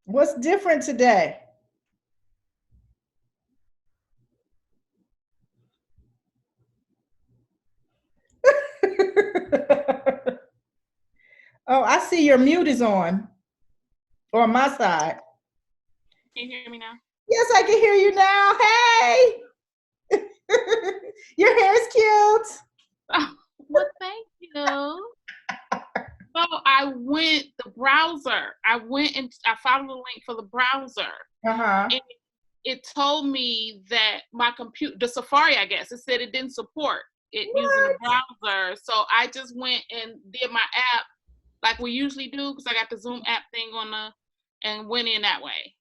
What's different today? Oh, I see your mute is on my side. Can you hear me now? Yes, I can hear you now. Hey, your hair is cute. Oh, well, thank you. So I went the browser. I went and I followed the link for the browser, Uh-huh. and it told me that my computer, the Safari, I guess, it said it didn't support it using the What? browser. So I just went and did my app like we usually do because I got the Zoom app thing on and went in that way.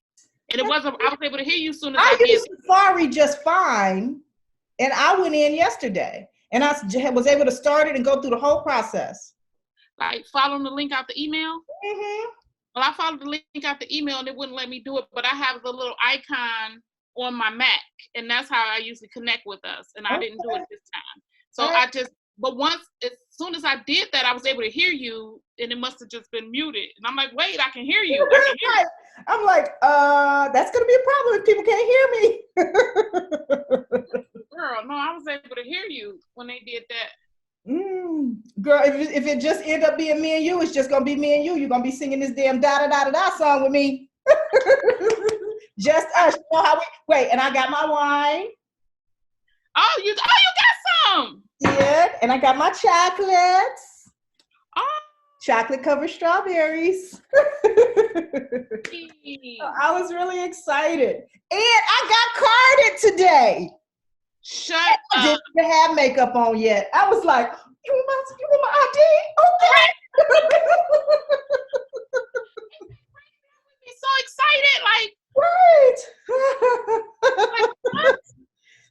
And it wasn't. I was able to hear you as soon as I I did. use Safari just fine, and I went in yesterday, and I was able to start it and go through the whole process. Like following the link out the email. Mm-hmm. Well, I followed the link out the email and it wouldn't let me do it, but I have the little icon on my Mac, and that's how I usually connect with us. And I didn't do it this time. So I just, but as soon as I did that, I was able to hear you, and it must have just been muted. And I'm like, wait, I can hear you. I can hear you. I'm like, that's gonna be a problem if people can't hear me. Girl, no, I was able to hear you when they did that. Girl, if it just end up being me and you, it's just gonna be me and you. You're gonna be singing this damn da da da da da song with me. Just us. You know how wait, and I got my wine. Oh, you got some. Yeah, and I got my chocolates. Oh. Chocolate covered strawberries. I was really excited. And I got carded today. Shut up. I didn't have makeup on yet. I was like, you want my ID? Okay. Be so excited, like what?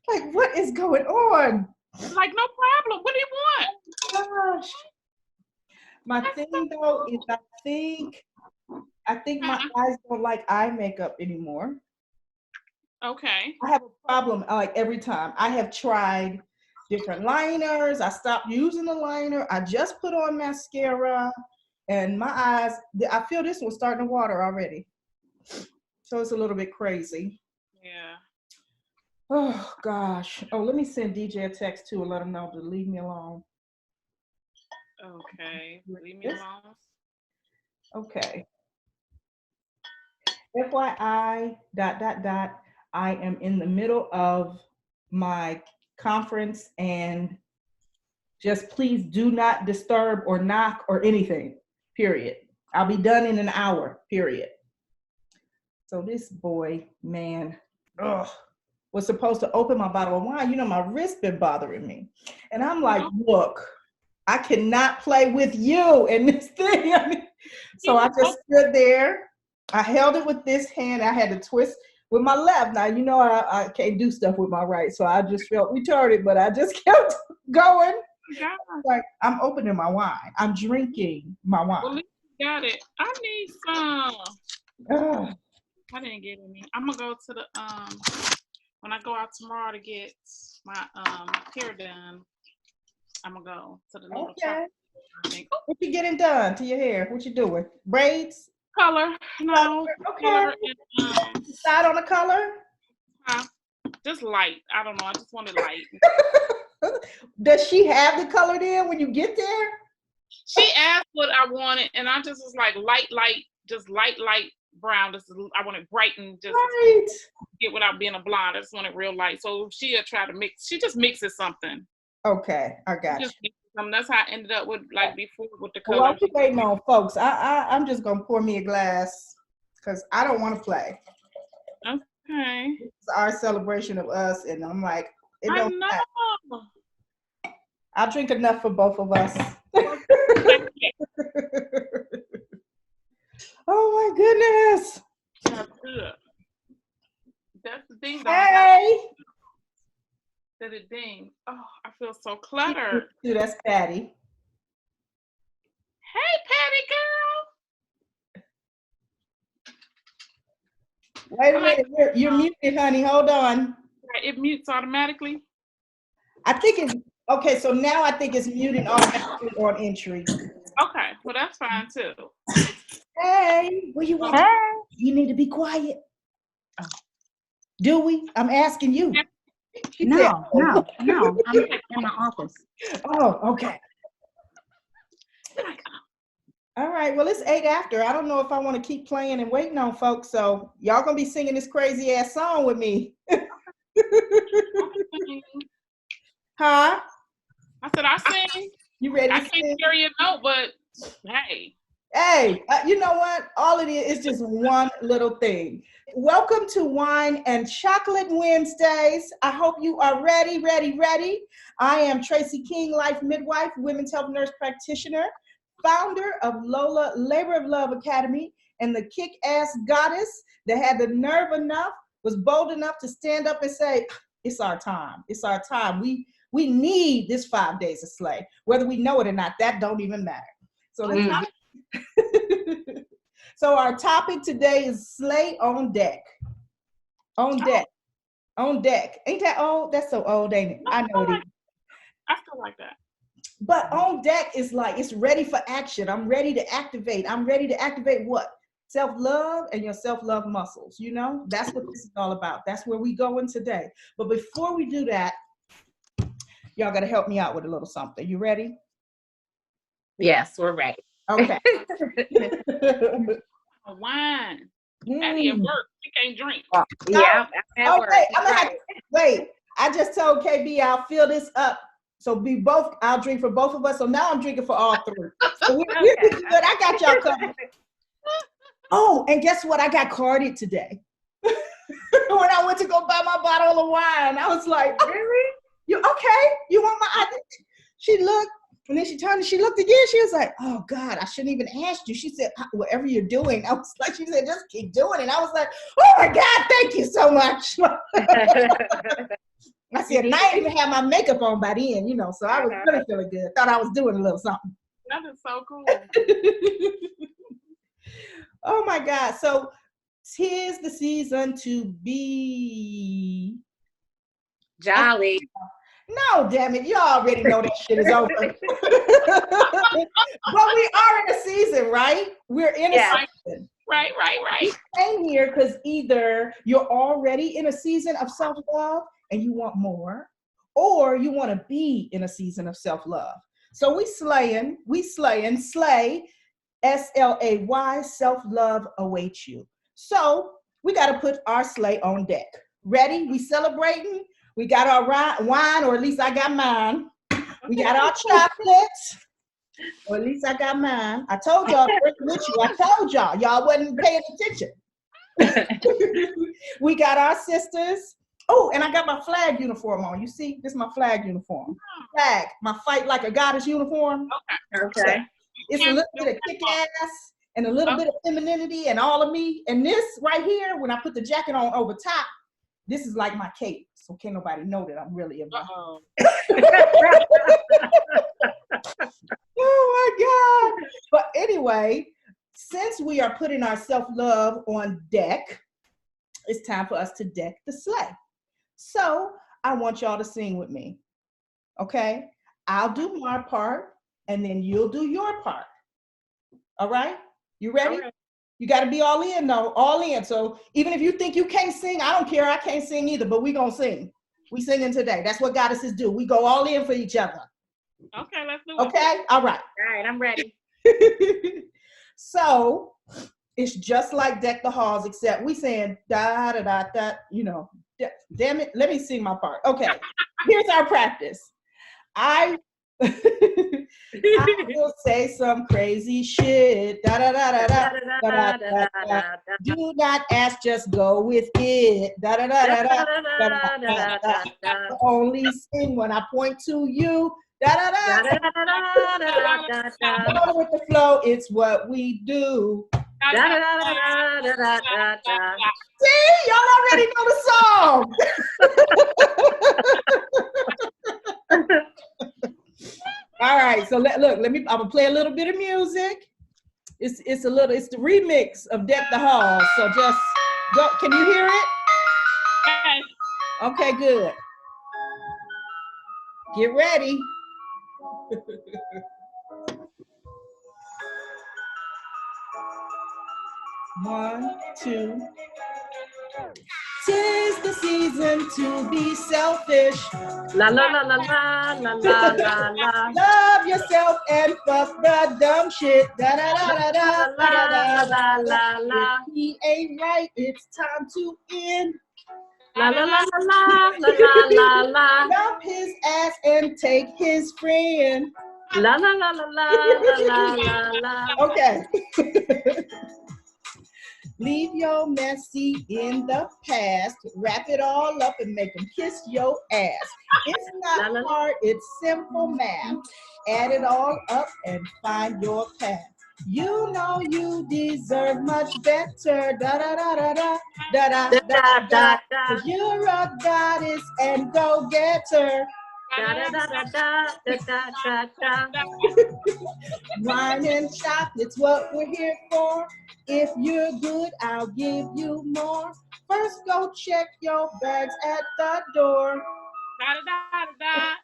Like what is going on? Like no problem. What do you want? Oh, gosh. My thing though is I think my eyes don't like eye makeup anymore. Okay. I have a problem like every time. I have tried different liners. I stopped using the liner. I just put on mascara, and my eyes, I feel this one's starting to water already. So it's a little bit crazy. Yeah. Oh gosh. Oh, let me send DJ a text too and let him know to leave me alone. Okay. Leave me alone. Okay. FYI, ... I am in the middle of my conference, and just please do not disturb or knock or anything, period. I'll be done in an hour, period. So this boy, man, was supposed to open my bottle of wine. You know, my wrist been bothering me. And I'm like, look, I cannot play with you and this thing. I mean, so I just stood there. I held it with this hand. I had to twist with my left. Now, you know, I can't do stuff with my right. So I just felt retarded, but I just kept going. Like, I'm opening my wine. I'm drinking my wine. Well, you got it. I need some. I didn't get any. I'm gonna go to the when I go out tomorrow to get my hair done. I'm gonna go to the little okay. What you getting done to your hair? What you doing? Braids? Color? No. Okay. Color and, decide on the color? Just light. I don't know. I just wanted light. Does she have the color then when you get there? She asked what I wanted, and I just was like light, just light brown. I want it bright and just get without being a blonde. I just want it real light. So she'll try to mix. She just mixes something. Okay, I got you. That's how I ended up with before with the color. Well, I'm waiting on folks. I'm just gonna pour me a glass because I don't want to play. Okay. It's our celebration of us, and I'm like, it I don't know. matter. I'll drink enough for both of us. Oh my goodness. That's good. That's the thing. Hey. That it ding. Oh, I feel so cluttered. Dude, that's Patty. Hey, Patty girl. Wait a minute. You're muted, honey. Hold on. It mutes automatically? I think it's okay. So now I think it's muted automatically on entry. Okay. Well, that's fine too. Hey, where you want? Hey. You need to be quiet. Do we? I'm asking you. She said, No. I'm in my office. oh, okay. All right. Well, it's 8 after. I don't know if I want to keep playing and waiting on folks. So y'all gonna be singing this crazy ass song with me. Huh? I said, I sing. You ready to I can't sing? carry a note, but hey. Hey, you know what? All it is just one little thing. Welcome to Wine and Chocolate Wednesdays. I hope you are ready. I am Tracy King, life midwife, women's health nurse practitioner, founder of Lola Labor of Love Academy, and the kick-ass goddess that had the nerve enough, was bold enough to stand up and say, it's our time. It's our time. We need this 5 days of slay. Whether we know it or not, that don't even matter. So let's So our topic today is slay on deck. On deck. On deck. Ain't that old? That's so old, ain't it? I know it is. I feel like that. But on deck is like, it's ready for action. I'm ready to activate. I'm ready to activate what? Self-love and your self-love muscles. You know, that's what this is all about. That's where we going today. But before we do that, y'all got to help me out with a little something. You ready? Yes, we're ready. Okay. A wine. Patty at work. She can't drink. Yeah, I'm gonna have to, wait. I just told KB I'll fill this up. So I'll drink for both of us. So now I'm drinking for all three. So we're good. I got y'all covered. Oh, and guess what? I got carded today. When I went to go buy my bottle of wine, I was like, really? You okay? You want my ID? She looked, and then she turned and she looked again. She was like, oh God, I shouldn't even ask you. She said, whatever you're doing. I was like, she said, just keep doing it. I was like, oh my God, thank you so much. I said, and I didn't even have my makeup on by then, you know, so I was really feeling good. Thought I was doing a little something. That is so cool. Oh my God. So 'tis the season to be jolly. No, damn it. You already know that shit is over. But we are in a season, right? We're in a season. Right. We came here because either you're already in a season of self-love and you want more, or you want to be in a season of self-love. So we slay, SLAY, self-love awaits you. So we got to put our slay on deck. Ready? We celebrating. We got our wine, or at least I got mine. We got our chocolates, or at least I got mine. I told y'all to bring it with you. I told y'all. Y'all wasn't paying attention. We got our sisters. Oh, and I got my flag uniform on. You see, this is my flag uniform. Flag, my fight like a goddess uniform. Okay. It's a little bit of kick-ass and a little bit of femininity and all of me. And this right here, when I put the jacket on over top, this is like my cape. So can't nobody know that I'm really about. Oh my God. But anyway, since we are putting our self-love on deck, it's time for us to deck the sleigh. So I want y'all to sing with me. Okay? I'll do my part and then you'll do your part. All right? You ready? Okay. You got to be all in though, all in. So even if you think you can't sing, I don't care. I can't sing either, but we going to sing. We singing today. That's what goddesses do. We go all in for each other. Okay, let's do it. Okay? All right. All right, I'm ready. So it's just like Deck the Halls, except we saying da da da da, you know. Damn it, let me sing my part. Okay, here's our practice. I will say some crazy shit. Da da da da da da da da. Do not ask, just go with it. Da da da da da da da. Only sing when I point to you. Da da da da da da. Go with the flow, it's what we do. See, y'all already know the song. All right, so I'm gonna play a little bit of music. It's the remix of Deck the Halls. So just go. Can you hear it? Okay, good. Get ready. 1, 2. 'Tis the season to be selfish. La la la la la la la la la. Love yourself and fuck the dumb shit. Da da da da da La da la da da. la la la. If he ain't right, it's time to end. La la la la la la la la la. Dump his ass and take his friend. La la la la la la la la la. Okay. Leave your messy in the past. Wrap it all up and make them kiss your ass. It's not La, la, la. hard, it's simple math. Add it all up and find your path. You know you deserve much better. Da da da da da da da Da da da da. da. 'Cause you're a goddess and go getter. Da da da da da da da da. Wine and chocolate's what we're here for. If you're good, I'll give you more. First, go check your bags at the door. Da da da.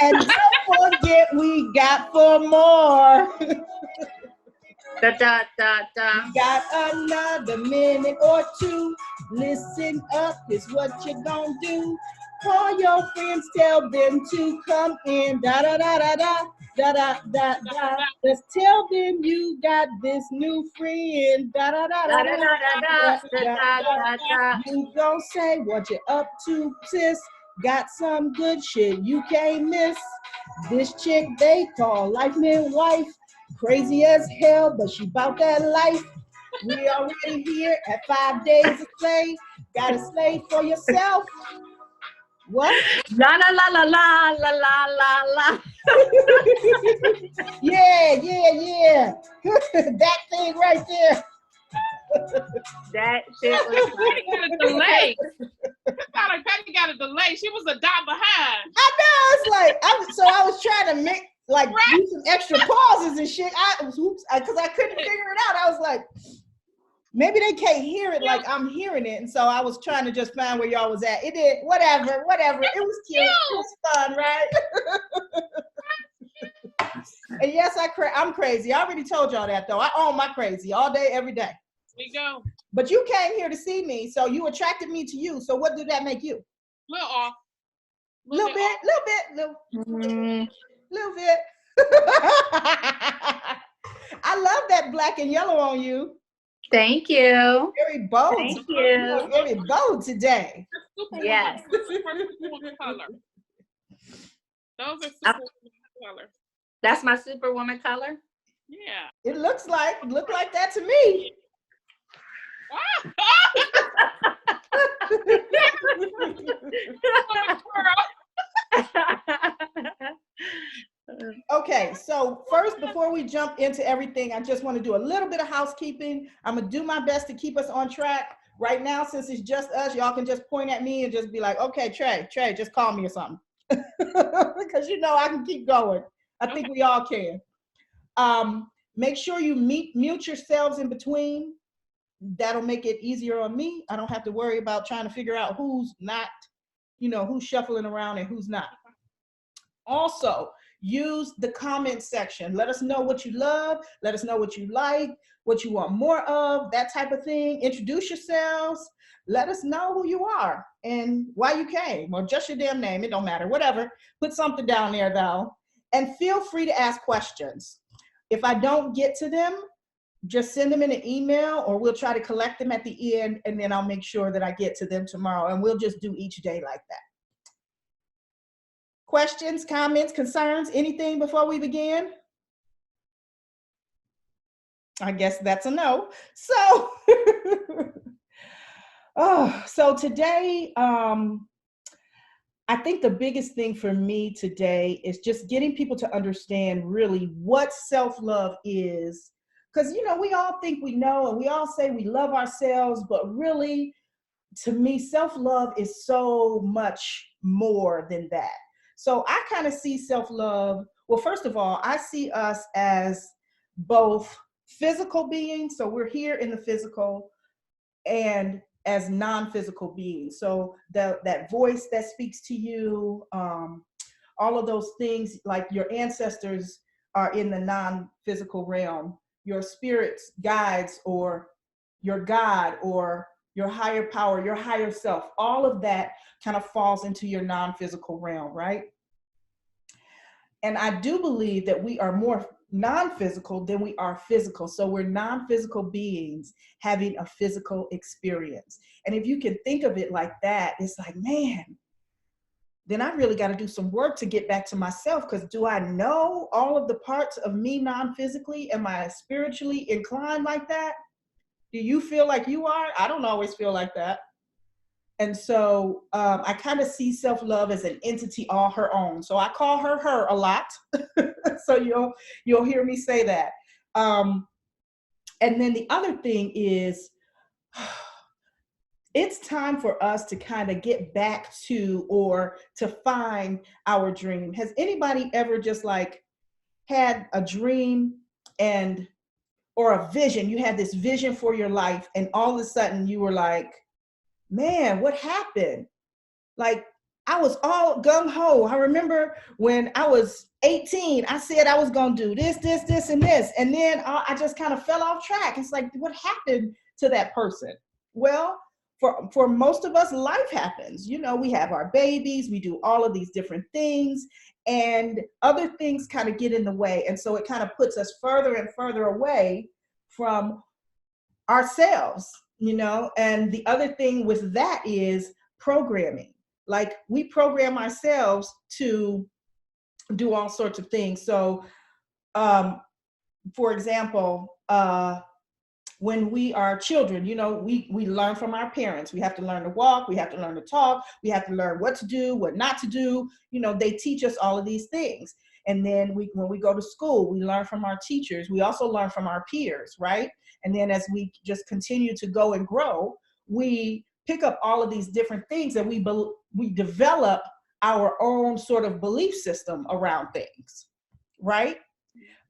And don't forget, we got 4 more. Da da da da. Got another minute or 2. Listen up, is what you're gonna do. Call your friends, tell them to come in. Da da da da da da da da da. Just tell them you got this new friend. Da da da Da da da da da da da da. You gon' say what you up to, sis. Got some good shit you can't miss. This chick they call life midwife. Crazy as hell, but she bout that life. We already here at 5 days of slay. Gotta slay for yourself. What? La la la la la la la la la. Yeah, yeah, yeah. That thing right there. That shit was Patty got a delay. Patty got a delay. She was a dot behind. I know. It's like I was trying to make do some extra pauses and shit. Because I couldn't figure it out. I was like, maybe they can't hear it like I'm hearing it, and so I was trying to just find where y'all was at. It did whatever. It was cute. It was fun, right? And yes, I'm crazy. I already told y'all that though. I own my crazy all day, every day. We go. But you came here to see me, so you attracted me to you. So what did that make you? Little off. Little bit. I love that black and yellow on you. Thank you. Very bold. Thank you. Very bold today. Yes. Superwoman color. Those are superwoman colors. That's my superwoman color. Yeah. It looked like that to me. Okay, so first, before we jump into everything, I just want to do a little bit of housekeeping. I'm gonna do my best to keep us on track. Right now, since it's just us, y'all can just point at me and just be like, okay, Trey, just call me or something. Because you know I can keep going. I think we all can. Make sure you mute yourselves in between. That'll make it easier on me. I don't have to worry about trying to figure out who's not, who's shuffling around and who's not. Also, use the comment section. Let us know what you love. Let us know what you like, what you want more of, that type of thing. Introduce yourselves. Let us know who you are and why you came, or just your damn name. It don't matter, whatever. Put something down there though. And feel free to ask questions. If I don't get to them, just send them in an email, or we'll try to collect them at the end, and then I'll make sure that I get to them tomorrow, and we'll just do each day like that. Questions, comments, concerns, anything before we begin? I guess that's a no. So, so today, I think the biggest thing for me today is just getting people to understand really what self-love is. Because, we all think we know, and we all say we love ourselves, but really, to me, self-love is so much more than that. So I kind of see self-love, well, first of all, I see us as both physical beings, so we're here in the physical, and as non-physical beings. So that voice that speaks to you, all of those things, like your ancestors are in the non-physical realm. your spirit's guides or your God or your higher power, your higher self, all of that kind of falls into your non-physical realm, right? And I do believe that we are more non-physical than we are physical. So we're non-physical beings having a physical experience. And if you can think of it like that, it's like, man, then I really got to do some work to get back to myself, because do I know all of the parts of me non-physically? Am I spiritually inclined like that? Do you feel like you are? I don't always feel like that. And so I kind of see self-love as an entity all her own. So I call her a lot. So you'll hear me say that. And then the other thing is, it's time for us to kind of get back to, or to find our dream. Has anybody ever just like had a dream and, or a vision? You had this vision for your life and all of a sudden you were like, man, what happened? Like, I was all gung-ho. I remember when I was 18, I said I was going to do this, this, this, and this. And then I just kind of fell off track. It's like, what happened to that person? Well, for most of us, life happens. You know, we have our babies, we do all of these different things, and other things kind of get in the way. And so it kind of puts us further and further away from ourselves, you know. And the other thing with that is programming. Like, we program ourselves to do all sorts of things. So for example, when we are children, you know, we learn from our parents. We have to learn to walk, we have to learn to talk, we have to learn what to do, what not to do. You know, they teach us all of these things. And then when we go to school, we learn from our teachers. We also learn from our peers, right? And then as we just continue to go and grow, we pick up all of these different things, and we develop our own sort of belief system around things, right?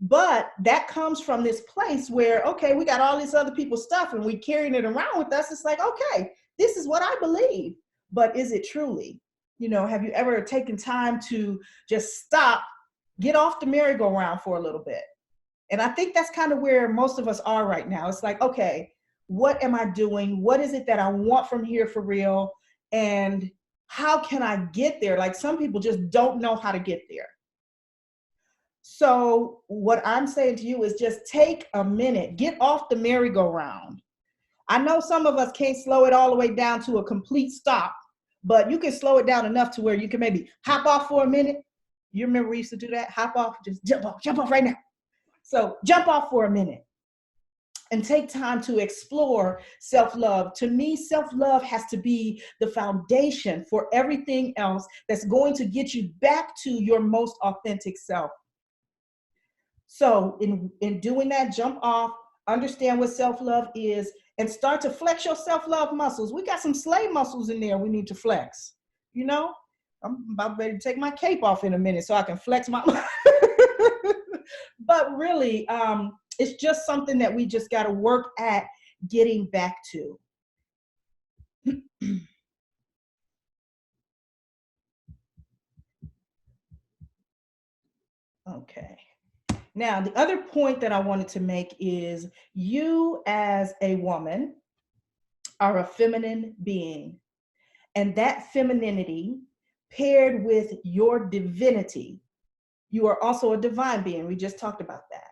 But that comes from this place where, okay, we got all this other people's stuff and we carrying it around with us. It's like, okay, this is what I believe, but is it truly? You know, have you ever taken time to just stop, get off the merry-go-round for a little bit? And I think that's kind of where most of us are right now. It's like, okay, what am I doing? What is it that I want from here for real? And how can I get there? Like, some people just don't know how to get there. So what I'm saying to you is just take a minute, get off the merry-go-round. I know some of us can't slow it all the way down to a complete stop, but you can slow it down enough to where you can maybe hop off for a minute. You remember we used to do that? Hop off, just jump off right now. So jump off for a minute and take time to explore self-love. To me, self-love has to be the foundation for everything else that's going to get you back to your most authentic self. So in doing that, jump off, understand what self-love is, and start to flex your self-love muscles. We got some slay muscles in there we need to flex. You know, I'm about ready to take my cape off in a minute so I can flex my, but really, it's just something that we just got to work at getting back to. Okay. Now, the other point that I wanted to make is, you as a woman are a feminine being, and that femininity paired with your divinity, you are also a divine being. We just talked about that.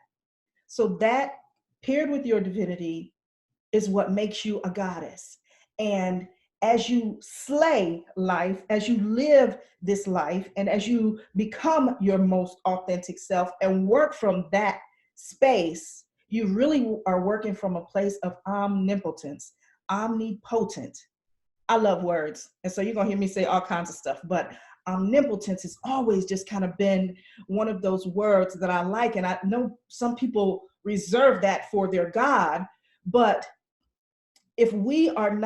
So that paired with your divinity is what makes you a goddess. And as you slay life, as you live this life, and as you become your most authentic self and work from that space, you really are working from a place of omnipotence, omnipotent. I love words. And so you're going to hear me say all kinds of stuff, but omnipotence has always just kind of been one of those words that I like. And I know some people reserve that for their God, but if we are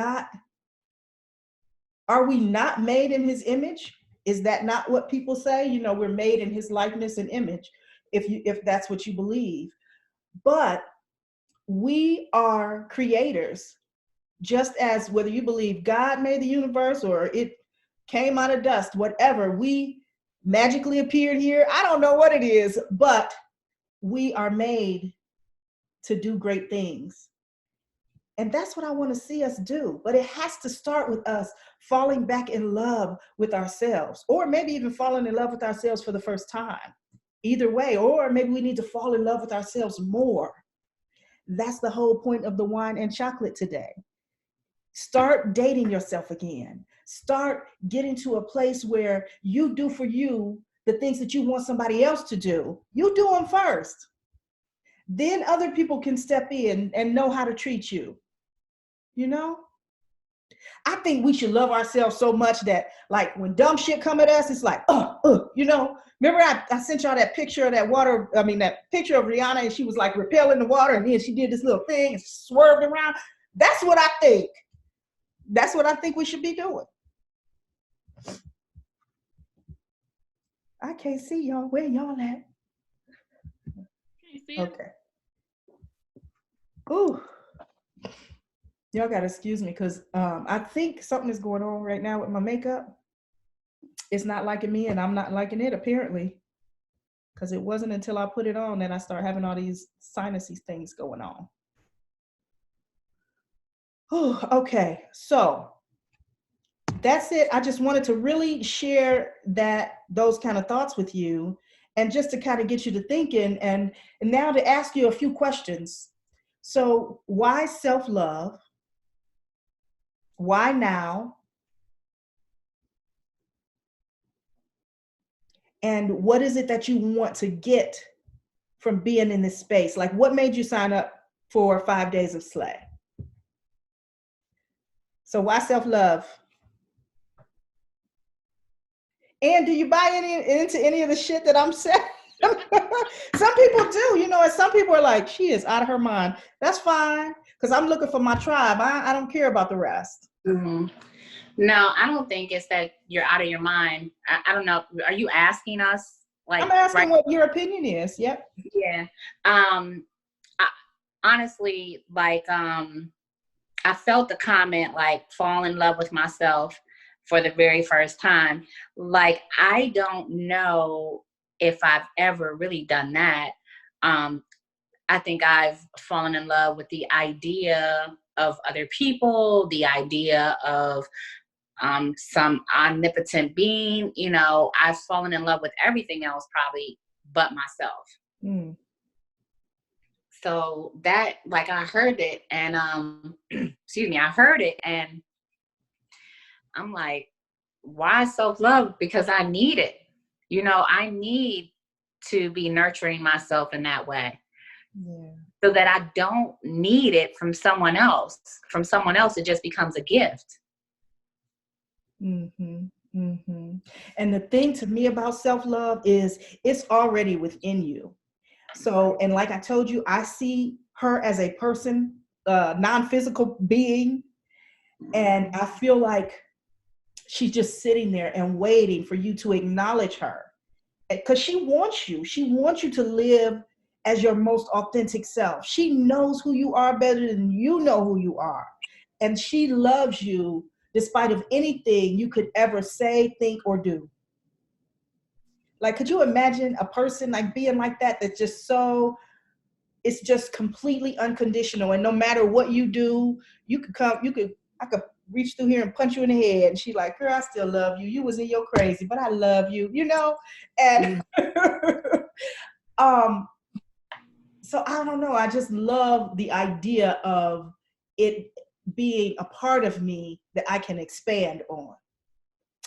we not made in his image? Is that not what people say? You know, we're made in his likeness and image, if that's what you believe. But we are creators, just as whether you believe God made the universe or it came out of dust, whatever, we magically appeared here. I don't know what it is, but we are made to do great things. And that's what I want to see us do. But it has to start with us falling back in love with ourselves, or maybe even falling in love with ourselves for the first time. Either way, or maybe we need to fall in love with ourselves more. That's the whole point of the wine and chocolate today. Start dating yourself again. Start getting to a place where you do for you the things that you want somebody else to do. You do them first. Then other people can step in and know how to treat you. You know? I think we should love ourselves so much that, like, when dumb shit come at us, it's like, you know. Remember I sent y'all that picture of that water, that picture of Rihanna, and she was like repelling the water, and then she did this little thing and swerved around. That's what I think. That's what I think we should be doing. I can't see y'all. Where y'all at? Okay. Ooh. Y'all gotta excuse me, because I think something is going on right now with my makeup. It's not liking me, and I'm not liking it, apparently. Because it wasn't until I put it on that I start having all these sinusy things going on. Oh, okay. So that's it. I just wanted to really share those kind of thoughts with you, and just to kind of get you to thinking, and now to ask you a few questions. So why self-love? Why now? And what is it that you want to get from being in this space? Like, what made you sign up for 5 days of Slay? So why self-love? And do you buy into any of the shit that I'm saying? Some people do, you know, and some people are like, she is out of her mind. That's fine, because I'm looking for my tribe. I don't care about the rest. Mm-hmm. No, I don't think it's that you're out of your mind. I don't know. Are you asking us? Like, I'm asking what your opinion is. Yep. Yeah. Honestly, like, I felt the comment, like, fall in love with myself for the very first time. Like, I don't know if I've ever really done that. I think I've fallen in love with the idea of other people, the idea of some omnipotent being. You know, I've fallen in love with everything else probably but myself. Mm. So that, like, I heard it, and I heard it, and I'm like, why self-love? Because I need it. You know, I need to be nurturing myself in that way. Yeah. So that I don't need it from someone else. From someone else, it just becomes a gift. Mm-hmm. Mm-hmm. And the thing to me about self-love is it's already within you. So, and like I told you, I see her as a person, non-physical being. And I feel like she's just sitting there and waiting for you to acknowledge her. Because she wants you. She wants you to live as your most authentic self. She knows who you are better than you know who you are. And she loves you despite of anything you could ever say, think, or do. Like, could you imagine a person like being like that, that's just so, it's just completely unconditional, and no matter what you do, I could reach through here and punch you in the head, and she like, girl, I still love you. You was in your crazy, but I love you, you know? And so I don't know, I just love the idea of it being a part of me that I can expand on.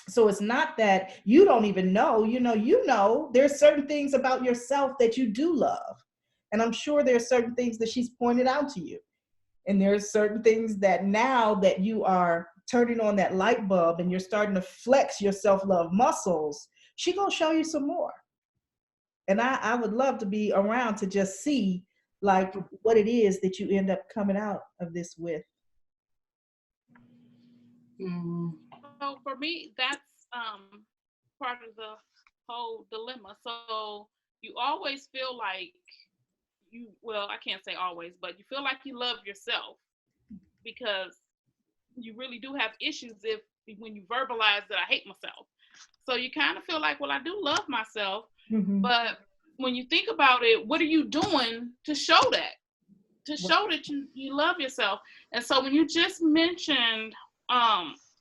So it's not that you don't even know, you know, there's certain things about yourself that you do love. And I'm sure there's certain things that she's pointed out to you. And there's certain things that now that you are turning on that light bulb and you're starting to flex your self-love muscles, she's gonna show you some more. And I would love to be around to just see like what it is that you end up coming out of this with. So for me, that's part of the whole dilemma. So you always feel like I can't say always, but you feel like you love yourself, because you really do have issues when you verbalize that I hate myself. So you kind of feel like, well, I do love myself, but when you think about it, what are you doing to show that? to show that you love yourself. And so when you just mentioned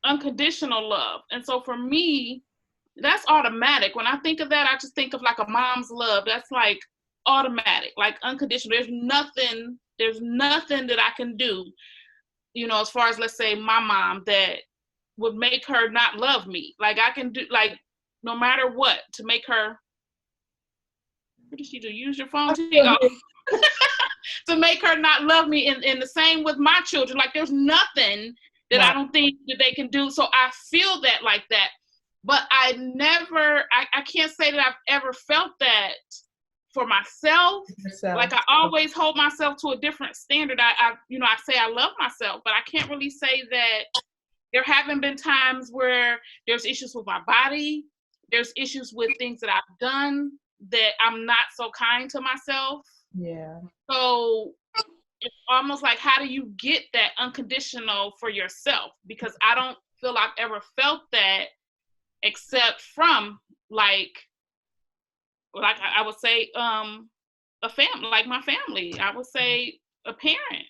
unconditional love, and so for me, that's automatic. When I think of that, I just think of like a mom's love. That's like automatic, like unconditional. There's nothing that I can do, you know, as far as, let's say, my mom, that would make her not love me. Like I can do, like, no matter what, to make her, what did she do? Use your phone? To make her not love me. And the same with my children. Like there's nothing that I don't think that they can do. So I feel that like that. But I can't say that I've ever felt that for myself. Like I always hold myself to a different standard. I say I love myself, but I can't really say that there haven't been times where there's issues with my body. There's issues with things that I've done that I'm not so kind to myself. Yeah. So it's almost like, how do you get that unconditional for yourself? Because I don't feel I've ever felt that except from like I would say a family, like my family. I would say a parent.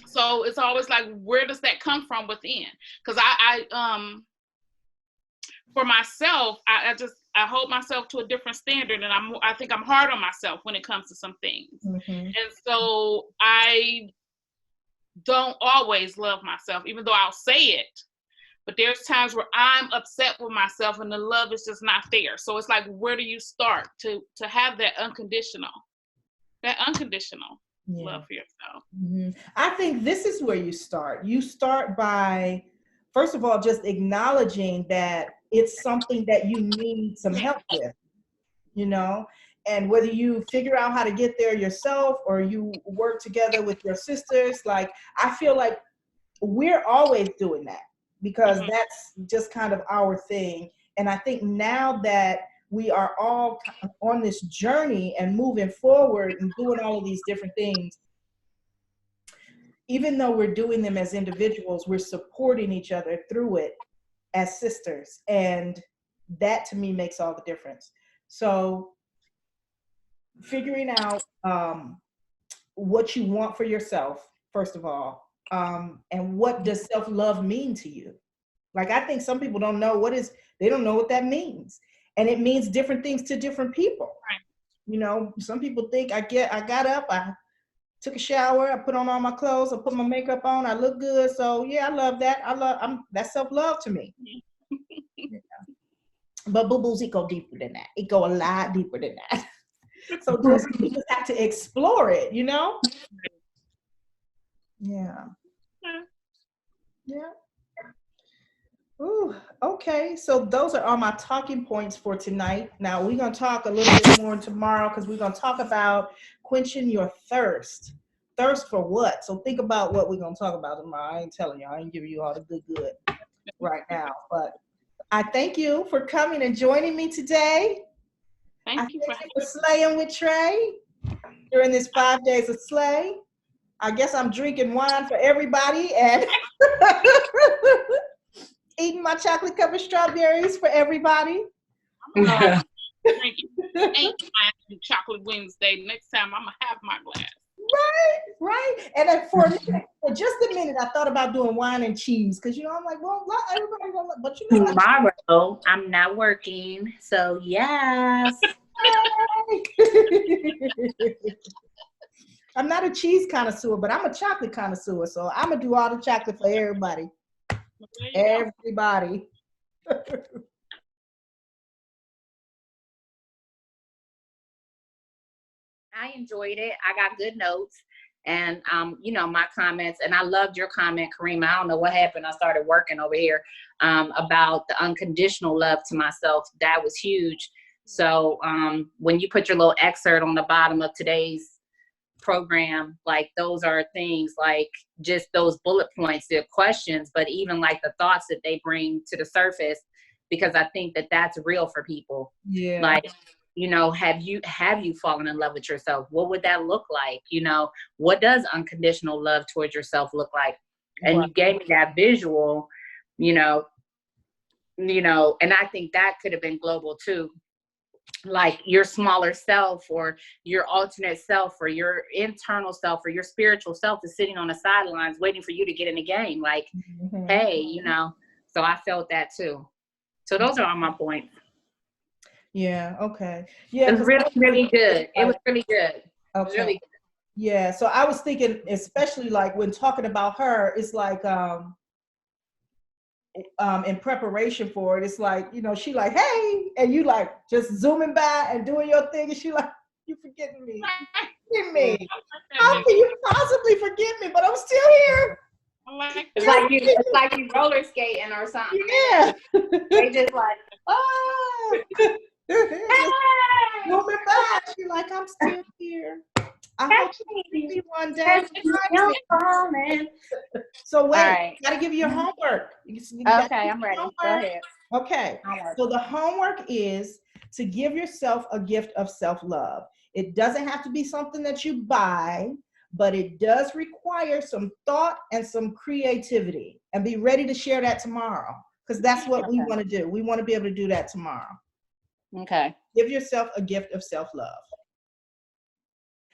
So it's always like, where does that come from within? Because I for myself, I hold myself to a different standard, and I think I'm hard on myself when it comes to some things. Mm-hmm. And so I don't always love myself, even though I'll say it. But there's times where I'm upset with myself and the love is just not there. So it's like, where do you start to have that unconditional love for yourself? Mm-hmm. I think this is where you start. You start by, first of all, just acknowledging that it's something that you need some help with, you know, and whether you figure out how to get there yourself or you work together with your sisters, like, I feel like we're always doing that because that's just kind of our thing. And I think now that we are all on this journey and moving forward and doing all of these different things, even though we're doing them as individuals, we're supporting each other through it as sisters. And that to me makes all the difference. So figuring out what you want for yourself, first of all, and what does self-love mean to you? Like, I think some people don't know they don't know what that means. And it means different things to different people. Right. You know, some people think I got up, I took a shower, I put on all my clothes, I put my makeup on, I look good. So yeah, I love that. That's self-love to me. Yeah. But boo-boos, it go deeper than that. It go a lot deeper than that. So you just have to explore it, you know? Yeah. Yeah. Ooh, okay. So those are all my talking points for tonight. Now we're going to talk a little bit more tomorrow because we're going to talk about quenching your thirst. Thirst for what? So think about what we're going to talk about tomorrow. I ain't telling you. I ain't giving you all the good right now. But I thank you for coming and joining me today. Thank you for slaying with Trey during this 5 days of slay. I guess I'm drinking wine for everybody and eating my chocolate covered strawberries for everybody. Thank you. Ain't chocolate Wednesday. Next time I'm gonna have my glass. Right. And then for just a minute, I thought about doing wine and cheese because I'm like, well, everybody gonna, but tomorrow I'm not working, so yes. I'm not a cheese connoisseur, but I'm a chocolate connoisseur, so I'm gonna do all the chocolate for everybody. Everybody. I enjoyed it. I got good notes and, my comments, and I loved your comment, Karima. I don't know what happened. I started working over here about the unconditional love to myself. That was huge. So when you put your little excerpt on the bottom of today's program, like those are things like just those bullet points, they're questions, but even like the thoughts that they bring to the surface, because I think that that's real for people. Yeah. Like, have you fallen in love with yourself? What would that look like? What does unconditional love towards yourself look like? And you gave me that visual, and I think that could have been global too. like your smaller self or your alternate self or your internal self or your spiritual self is sitting on the sidelines waiting for you to get in the game. Like, hey, you know, so I felt that too. So those are all my points. Yeah. Okay. Yeah. It was really, really good. It was really good. Okay. Really good. Yeah. So I was thinking, especially like when talking about her, it's like, in preparation for it, it's like, you know, she like, hey, and you like just zooming by and doing your thing, and she like, you forgetting me. Forgetting me. How can you possibly forget me? But I'm still here. It's like you roller skating or something. Yeah. They just like, oh, Zooming by. She like, I'm still here. I hope you see me one day. So wait, right. gotta give you your homework. Okay, I'm ready. Go ahead. Okay, Homework. so the homework is to give yourself a gift of self-love. It doesn't have to be something that you buy, but it does require some thought and some creativity. And be ready to share that tomorrow, because that's what we want to do. We want to be able to do that tomorrow. Okay. Give yourself a gift of self-love.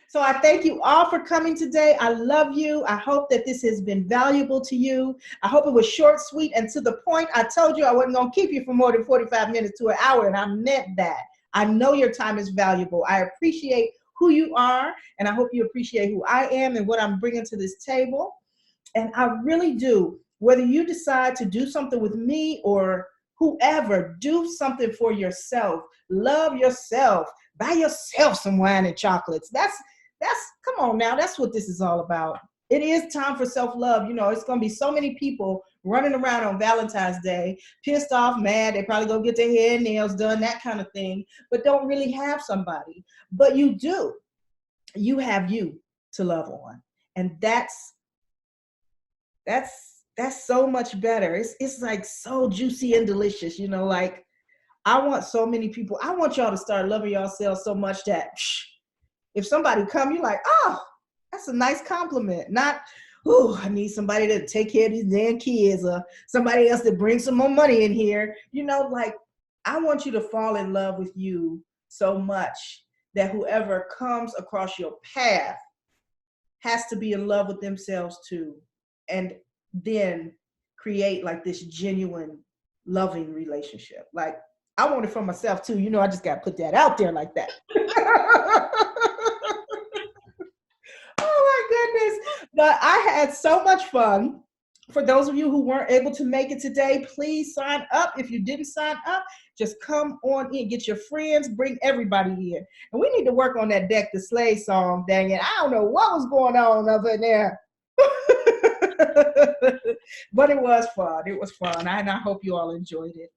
So I thank you all for coming today. I love you. I hope that this has been valuable to you. I hope it was short, sweet, and to the point. I told you I wasn't going to keep you for more than 45 minutes to an hour, and I meant that. I know your time is valuable. I appreciate who you are, and I hope you appreciate who I am and what I'm bringing to this table. And I really do. Whether you decide to do something with me or whoever, do something for yourself. Love yourself. Buy yourself some wine and chocolates. That's come on now. That's what this is all about. It is time for self-love. You know, it's going to be so many people running around on Valentine's Day, pissed off, mad. They probably go get their hair and nails done, that kind of thing, but don't really have somebody. But you do. You have you to love on. And that's so much better. It's like so juicy and delicious, you know, like I want so many people, I want y'all to start loving yourselves so much that if somebody come, you're like, oh, that's a nice compliment. Not, oh, I need somebody to take care of these damn kids or somebody else to bring some more money in here. You know, like I want you to fall in love with you so much that whoever comes across your path has to be in love with themselves too. And then create like this genuine loving relationship. Like I want it for myself too. You know, I just got to put that out there like that. Oh my goodness. But I had so much fun. For those of you who weren't able to make it today, please sign up. If you didn't sign up, just come on in, get your friends, bring everybody in. And we need to work on that Deck the Slay song, dang it. I don't know what was going on over there. But it was fun. It was fun. And I hope you all enjoyed it.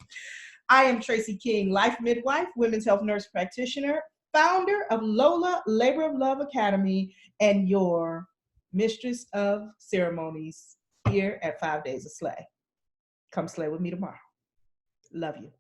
I am Tracy King, life midwife, women's health nurse practitioner, founder of Lola Labor of Love Academy, and your mistress of ceremonies here at 5 Days of Slay. Come slay with me tomorrow. Love you.